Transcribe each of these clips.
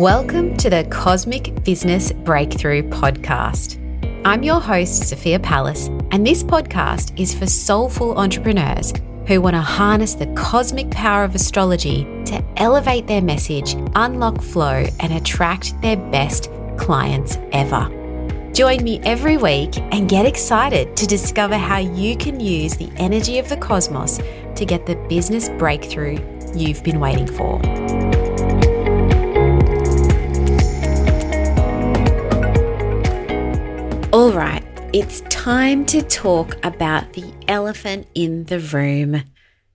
Welcome to the Cosmic Business Breakthrough Podcast. I'm your host, Sophia Pallas, and this podcast is for soulful entrepreneurs who want to harness the cosmic power of astrology to elevate their message, unlock flow, and attract their best clients ever. Join me every week and get excited to discover how you can use the energy of the cosmos to get the business breakthrough you've been waiting for. All right, it's time to talk about the elephant in the room.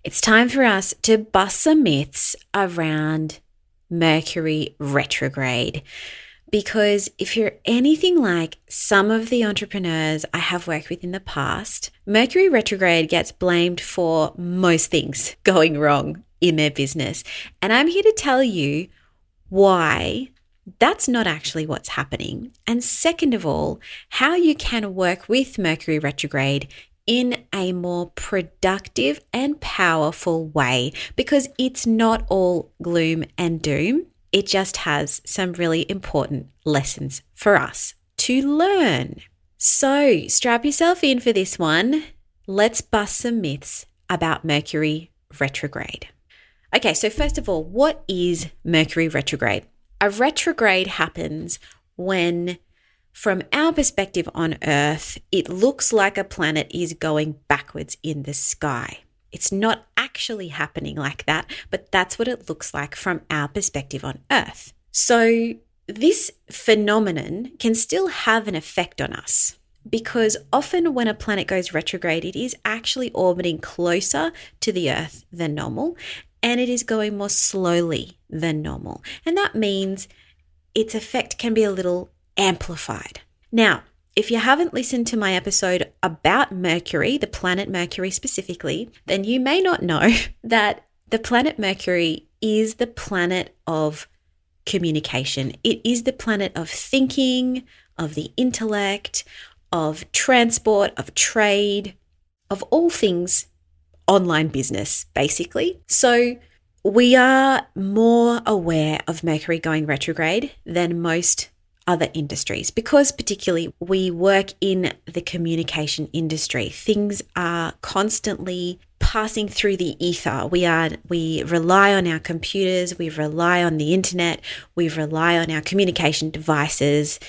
It's time for us to bust some myths around Mercury Retrograde. Because if you're anything like some of the entrepreneurs I have worked with in the past, Mercury Retrograde gets blamed for most things going wrong in their business. And I'm here to tell you why that's not actually what's happening. And second of all, how you can work with Mercury Retrograde in a more productive and powerful way, because it's not all gloom and doom. It just has some really important lessons for us to learn. So strap yourself in for this one. Let's bust some myths about Mercury Retrograde. Okay, so first of all, what is Mercury Retrograde? A retrograde happens when, from our perspective on Earth, it looks like a planet is going backwards in the sky. It's not actually happening like that, but that's what it looks like from our perspective on Earth. So this phenomenon can still have an effect on us, because often when a planet goes retrograde, it is actually orbiting closer to the Earth than normal, and it is going more slowly than normal. And that means its effect can be a little amplified. Now, if you haven't listened to my episode about Mercury, the planet Mercury specifically, then you may not know that the planet Mercury is the planet of communication. It is the planet of thinking, of the intellect, of transport, of trade, of all things online business, basically. So we are more aware of Mercury going retrograde than most other industries, because particularly we work in the communication industry. Things are constantly passing through the ether. We rely on our computers, we rely on the internet, we rely on our communication devices,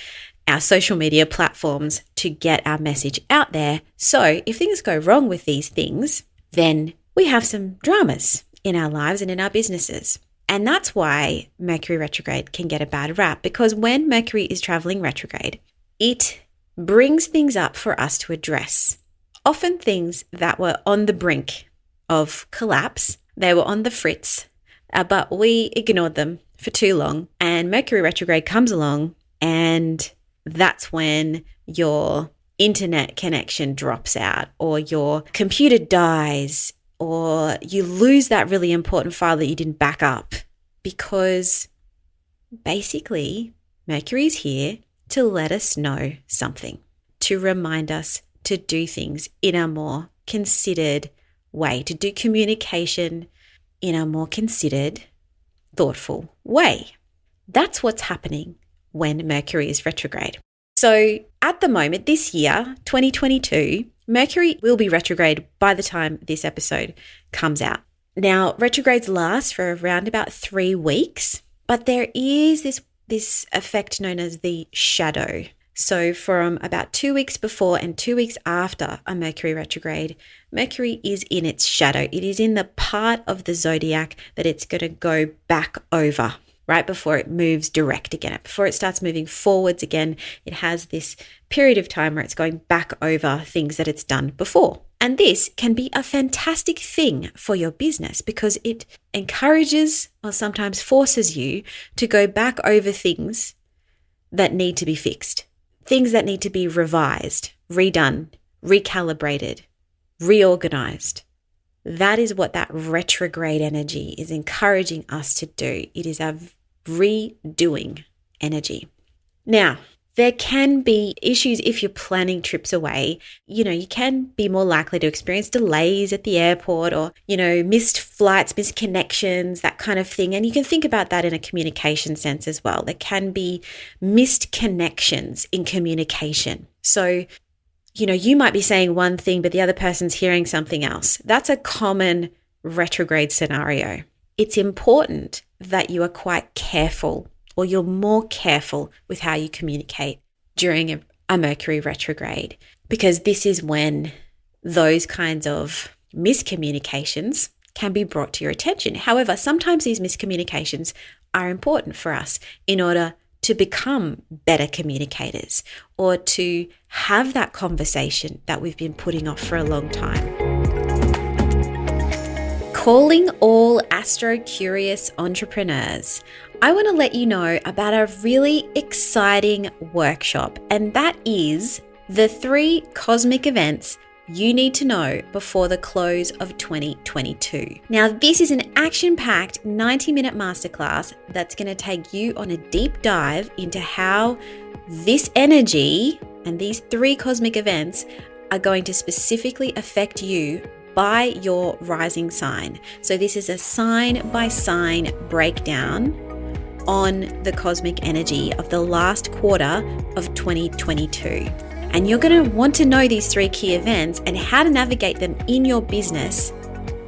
our social media platforms to get our message out there. So if things go wrong with these things, then we have some dramas in our lives and in our businesses. And that's why Mercury retrograde can get a bad rap, because when Mercury is traveling retrograde, it brings things up for us to address. Often things that were on the brink of collapse, they were on the fritz, but we ignored them for too long. And Mercury retrograde comes along, and that's when your internet connection drops out, or your computer dies, or you lose that really important file that you didn't back up, because basically Mercury is here to let us know something, to remind us to do things in a more considered way, to do communication in a more considered, thoughtful way. That's what's happening when Mercury is retrograde. So at the moment, this year, 2022, Mercury will be retrograde by the time this episode comes out. Now, retrogrades last for around about 3 weeks, but there is this effect known as the shadow. So from about 2 weeks before and 2 weeks after a Mercury retrograde, Mercury is in its shadow. It is in the part of the zodiac that it's going to go back over right before it moves direct again. Before it starts moving forwards again, it has this period of time where it's going back over things that it's done before. And this can be a fantastic thing for your business, because it encourages or sometimes forces you to go back over things that need to be fixed, things that need to be revised, redone, recalibrated, reorganized. That is what that retrograde energy is encouraging us to do. It is a redoing energy. Now, There can be issues if you're planning trips away. You can be more likely to experience delays at the airport or, missed flights, missed connections, that kind of thing. And you can think about that in a communication sense as well. There can be missed connections in communication. So, you might be saying one thing, but the other person's hearing something else. That's a common retrograde scenario. It's important that you are quite careful, or you're more careful with how you communicate during a Mercury retrograde, because this is when those kinds of miscommunications can be brought to your attention. However, sometimes these miscommunications are important for us in order to become better communicators or to have that conversation that we've been putting off for a long time. Calling all astro-curious entrepreneurs, I want to let you know about a really exciting workshop, and that is the 3 cosmic events you need to know before the close of 2022. Now, this is an action-packed 90-minute masterclass that's going to take you on a deep dive into how this energy and these 3 cosmic events are going to specifically affect you by your rising sign. So this is a sign by sign breakdown on the cosmic energy of the last quarter of 2022. And you're going to want to know these 3 key events and how to navigate them in your business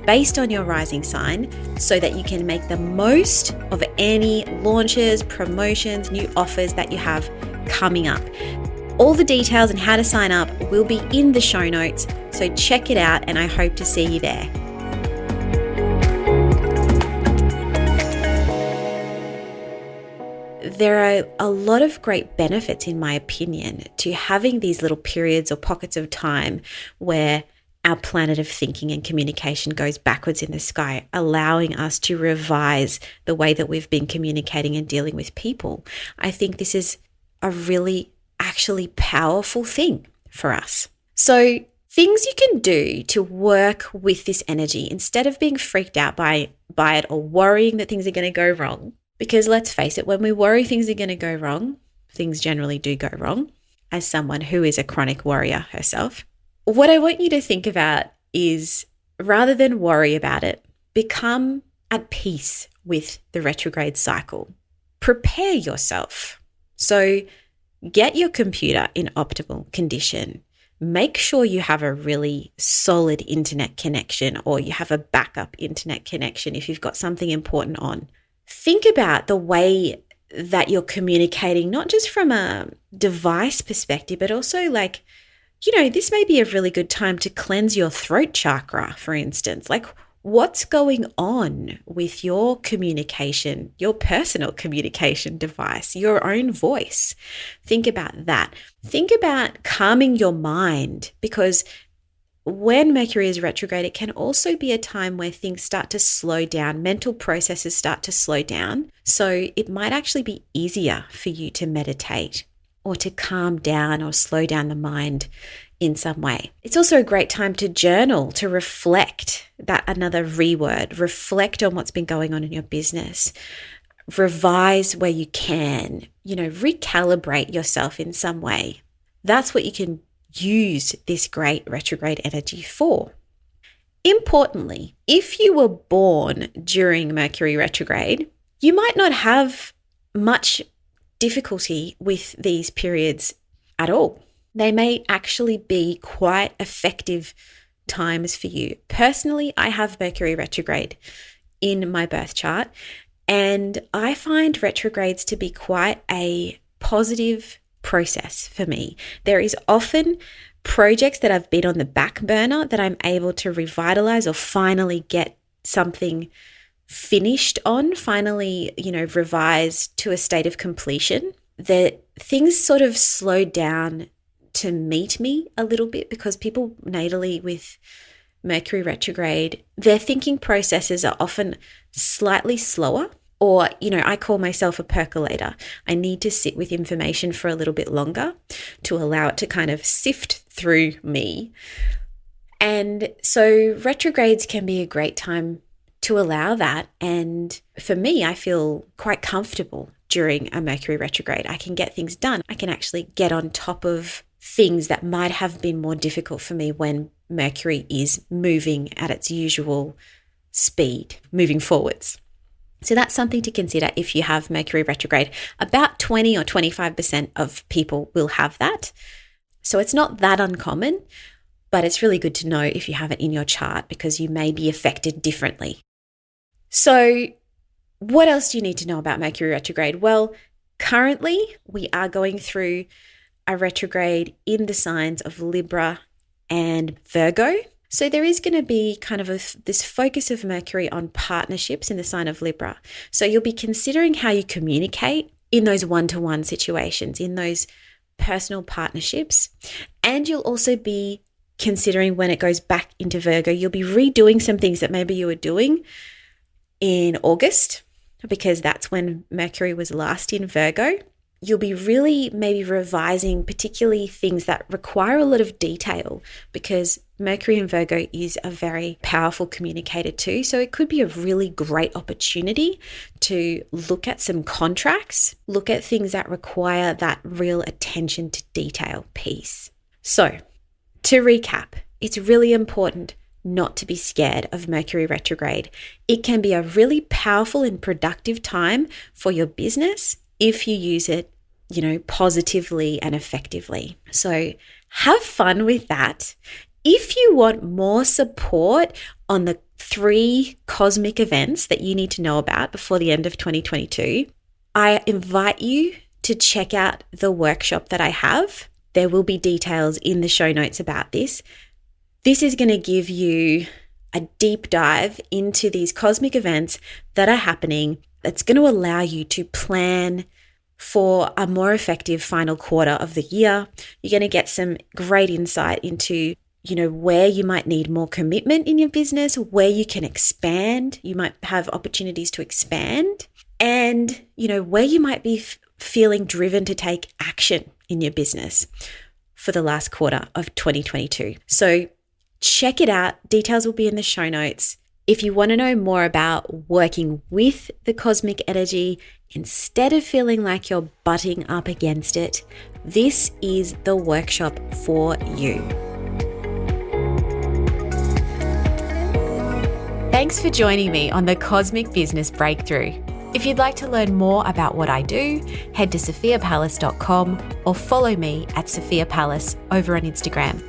based on your rising sign so that you can make the most of any launches, promotions, new offers that you have coming up. All the details and how to sign up will be in the show notes, so check it out and I hope to see you there. There are a lot of great benefits, in my opinion, to having these little periods or pockets of time where our planet of thinking and communication goes backwards in the sky, allowing us to revise the way that we've been communicating and dealing with people. I think this is a really actually powerful thing for us. So things you can do to work with this energy instead of being freaked out by it or worrying that things are going to go wrong. Because let's face it, when we worry things are going to go wrong, things generally do go wrong. As someone who is a chronic worrier herself, what I want you to think about is, rather than worry about it, become at peace with the retrograde cycle. Prepare yourself. So get your computer in optimal condition. Make sure you have a really solid internet connection, or you have a backup internet connection if you've got something important on. Think about the way that you're communicating, not just from a device perspective, but also this may be a really good time to cleanse your throat chakra, for instance. What's going on with your communication, your personal communication device, your own voice? Think about that. Think about calming your mind, because when Mercury is retrograde, it can also be a time where things start to slow down, mental processes start to slow down. So it might actually be easier for you to meditate or to calm down or slow down the mind in some way. It's also a great time to journal, to reflect, that another reword, reflect on what's been going on in your business, revise where you can, recalibrate yourself in some way. That's what you can use this great retrograde energy for. Importantly, if you were born during Mercury retrograde, you might not have much difficulty with these periods at all. They may actually be quite effective times for you. Personally, I have Mercury retrograde in my birth chart, and I find retrogrades to be quite a positive process for me. There is often projects that have been on the back burner that I'm able to revitalize or finally get something finished on, finally, revised to a state of completion. The things sort of slow down to meet me a little bit, because people natally with Mercury retrograde, their thinking processes are often slightly slower, or, I call myself a percolator. I need to sit with information for a little bit longer to allow it to kind of sift through me. And so retrogrades can be a great time to allow that. And for me, I feel quite comfortable during a Mercury retrograde. I can get things done. I can actually get on top of things that might have been more difficult for me when Mercury is moving at its usual speed, moving forwards. So that's something to consider if you have Mercury retrograde. About 20 or 25% of people will have that. So it's not that uncommon, but it's really good to know if you have it in your chart because you may be affected differently. So what else do you need to know about Mercury retrograde? Well, currently we are going through a retrograde in the signs of Libra and Virgo. So there is going to be kind of this focus of Mercury on partnerships in the sign of Libra. So you'll be considering how you communicate in those one-to-one situations, in those personal partnerships. And you'll also be considering when it goes back into Virgo, you'll be redoing some things that maybe you were doing in August, because that's when Mercury was last in Virgo. You'll be really maybe revising particularly things that require a lot of detail, because Mercury in Virgo is a very powerful communicator too. So it could be a really great opportunity to look at some contracts, look at things that require that real attention to detail piece. So to recap, it's really important not to be scared of Mercury retrograde. It can be a really powerful and productive time for your business if you use it, positively and effectively. So have fun with that. If you want more support on the 3 cosmic events that you need to know about before the end of 2022, I invite you to check out the workshop that I have. There will be details in the show notes about this. This is going to give you a deep dive into these cosmic events that are happening. That's going to allow you to plan for a more effective final quarter of the year. You're going to get some great insight into, where you might need more commitment in your business, where you can expand. You might have opportunities to expand, and, where you might be feeling driven to take action in your business for the last quarter of 2022. So check it out. Details will be in the show notes. If you want to know more about working with the cosmic energy instead of feeling like you're butting up against it, this is the workshop for you. Thanks for joining me on the Cosmic Business Breakthrough. If you'd like to learn more about what I do, head to sophiapalace.com or follow me at Sophia Palace over on Instagram.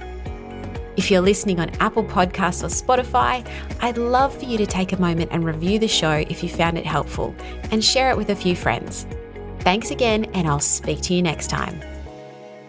If you're listening on Apple Podcasts or Spotify, I'd love for you to take a moment and review the show if you found it helpful and share it with a few friends. Thanks again, and I'll speak to you next time.